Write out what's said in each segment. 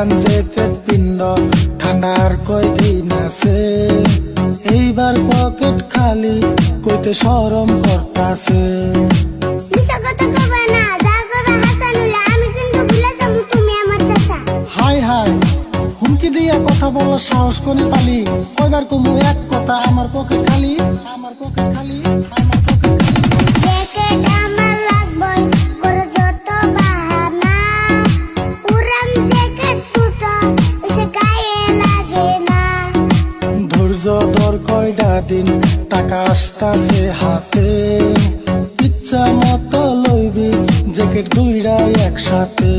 পুরান জ্যাকেট পিন্দ ঠান্ডার কয়দিন আছে, এইবার পকেট খালি কইতে শরম করতাছে। হাই হাই হুমকি দিয়া কথা বলার সাহস কোনে পালি? কয়বার কমু এক কথা, আমার পকেট খালি, আমার পকেট খালি, আমার পকেট খালি। ধৈর্য ধর কয়টা দিন, টাকা আসতাছে হাতে, ইচ্ছা মতো লইবি জ্যাকেট দুইটা একসাথে।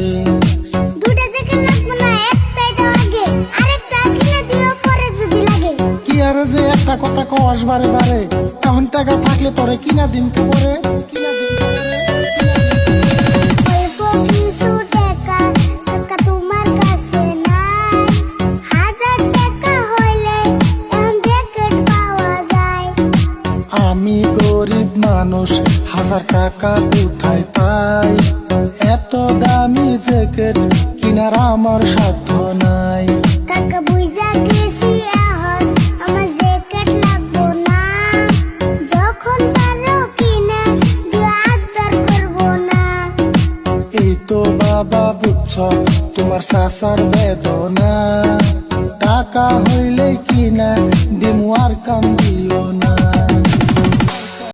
কি আর যে একটা কথা কস বারে বারে, এখন টাকা থাকলে তোরে কিনা দিন কে পরে, কিনা দিন কে পরে। আমি গরিব মানুষ, 1000 টাকা কোথায় পাই? এত দামি জ্যাকেট কিনার আমার সাধ্য নাই। এই তো বাবা বুঝছ তোমার চাচার বেদনা, টাকা হইলে কিনা দিমু আর কান্দি